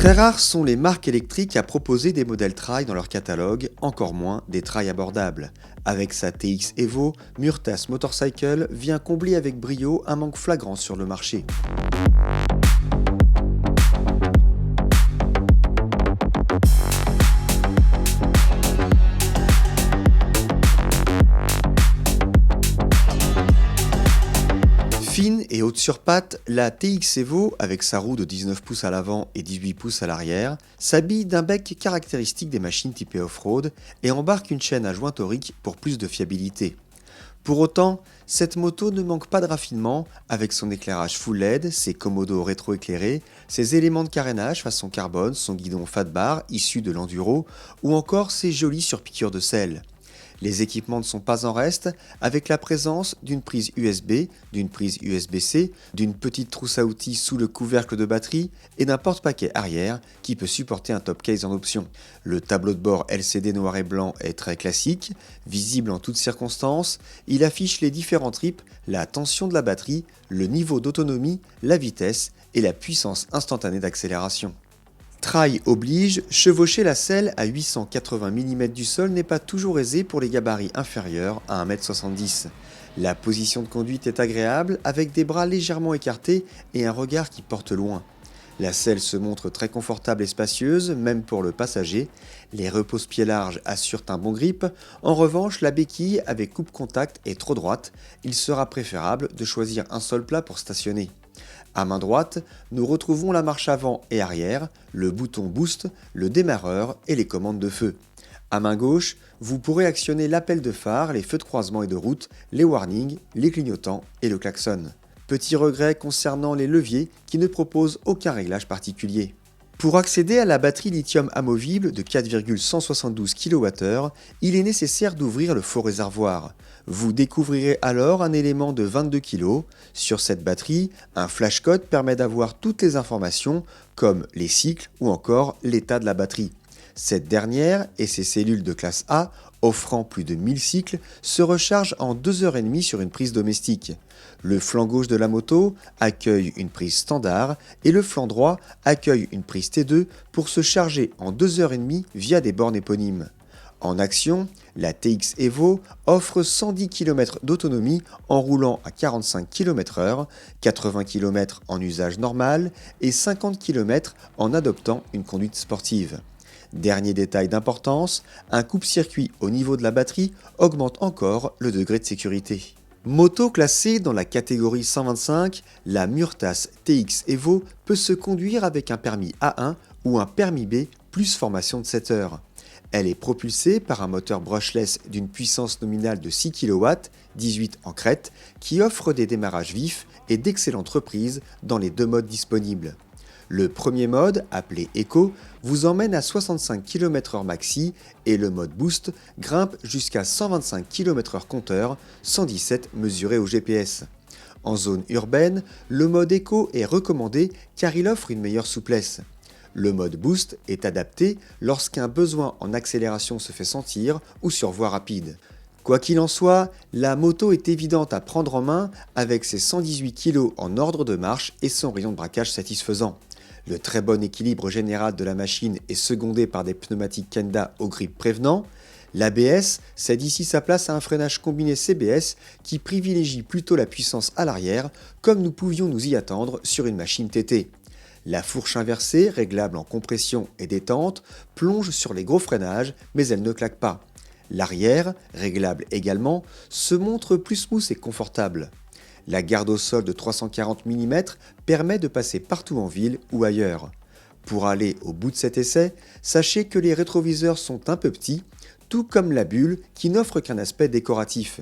Très rares sont les marques électriques à proposer des modèles trail dans leur catalogue, encore moins des trails abordables. Avec sa TX Evo, Murtas Motorcycle vient combler avec brio un manque flagrant sur le marché. Fine et haute sur pattes, la TX Evo, avec sa roue de 19 pouces à l'avant et 18 pouces à l'arrière, s'habille d'un bec caractéristique des machines typées off-road et embarque une chaîne à joint torique pour plus de fiabilité. Pour autant, cette moto ne manque pas de raffinement avec son éclairage full LED, ses commodos rétroéclairés, ses éléments de carénage façon carbone, son guidon fat bar issu de l'enduro ou encore ses jolies surpiqûres de sel. Les équipements ne sont pas en reste, avec la présence d'une prise USB, d'une prise USB-C, d'une petite trousse à outils sous le couvercle de batterie et d'un porte-paquet arrière qui peut supporter un top case en option. Le tableau de bord LCD noir et blanc est très classique, visible en toutes circonstances. Il affiche les différents trips, la tension de la batterie, le niveau d'autonomie, la vitesse et la puissance instantanée d'accélération. Trail oblige, chevaucher la selle à 880 mm du sol n'est pas toujours aisé pour les gabarits inférieurs à 1m70 m. La position de conduite est agréable avec des bras légèrement écartés et un regard qui porte loin. La selle se montre très confortable et spacieuse, même pour le passager. Les repose-pieds larges assurent un bon grip. En revanche, la béquille avec coupe-contact est trop droite. Il sera préférable de choisir un sol plat pour stationner. À main droite, nous retrouvons la marche avant et arrière, le bouton boost, le démarreur et les commandes de feu. À main gauche, vous pourrez actionner l'appel de phare, les feux de croisement et de route, les warnings, les clignotants et le klaxon. Petit regret concernant les leviers qui ne proposent aucun réglage particulier. Pour accéder à la batterie lithium amovible de 4,172 kWh, il est nécessaire d'ouvrir le faux réservoir. Vous découvrirez alors un élément de 22 kg. Sur cette batterie, un flashcode permet d'avoir toutes les informations comme les cycles ou encore l'état de la batterie. Cette dernière et ses cellules de classe A, offrant plus de 1000 cycles, se rechargent en 2h30 sur une prise domestique. Le flanc gauche de la moto accueille une prise standard et le flanc droit accueille une prise T2 pour se charger en 2h30 via des bornes éponymes. En action, la TX Evo offre 110 km d'autonomie en roulant à 45 km/h, 80 km en usage normal et 50 km en adoptant une conduite sportive. Dernier détail d'importance, un coupe-circuit au niveau de la batterie augmente encore le degré de sécurité. Moto classée dans la catégorie 125, la Murtas TX Evo peut se conduire avec un permis A1 ou un permis B plus formation de 7 heures. Elle est propulsée par un moteur brushless d'une puissance nominale de 6 kW, 18 en crête, qui offre des démarrages vifs et d'excellentes reprises dans les deux modes disponibles. Le premier mode, appelé Eco, vous emmène à 65 km/h maxi et le mode Boost grimpe jusqu'à 125 km/h compteur, 117 mesuré au GPS. En zone urbaine, le mode Eco est recommandé car il offre une meilleure souplesse. Le mode Boost est adapté lorsqu'un besoin en accélération se fait sentir ou sur voie rapide. Quoi qu'il en soit, la moto est évidente à prendre en main avec ses 118 kg en ordre de marche et son rayon de braquage satisfaisant. Le très bon équilibre général de la machine est secondé par des pneumatiques Kenda au grip prévenant. L'ABS cède ici sa place à un freinage combiné CBS qui privilégie plutôt la puissance à l'arrière, comme nous pouvions nous y attendre sur une machine TT. La fourche inversée, réglable en compression et détente, plonge sur les gros freinages, mais elle ne claque pas. L'arrière, réglable également, se montre plus smooth et confortable. La garde au sol de 340 mm permet de passer partout en ville ou ailleurs. Pour aller au bout de cet essai, sachez que les rétroviseurs sont un peu petits, tout comme la bulle qui n'offre qu'un aspect décoratif.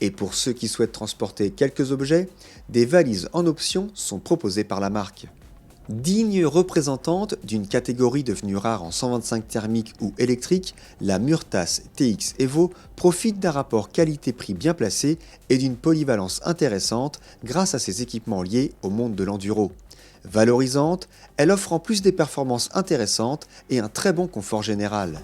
Et pour ceux qui souhaitent transporter quelques objets, des valises en option sont proposées par la marque. Digne représentante d'une catégorie devenue rare en 125 thermique ou électrique, la Murtas TX Evo profite d'un rapport qualité-prix bien placé et d'une polyvalence intéressante grâce à ses équipements liés au monde de l'enduro. Valorisante, elle offre en plus des performances intéressantes et un très bon confort général.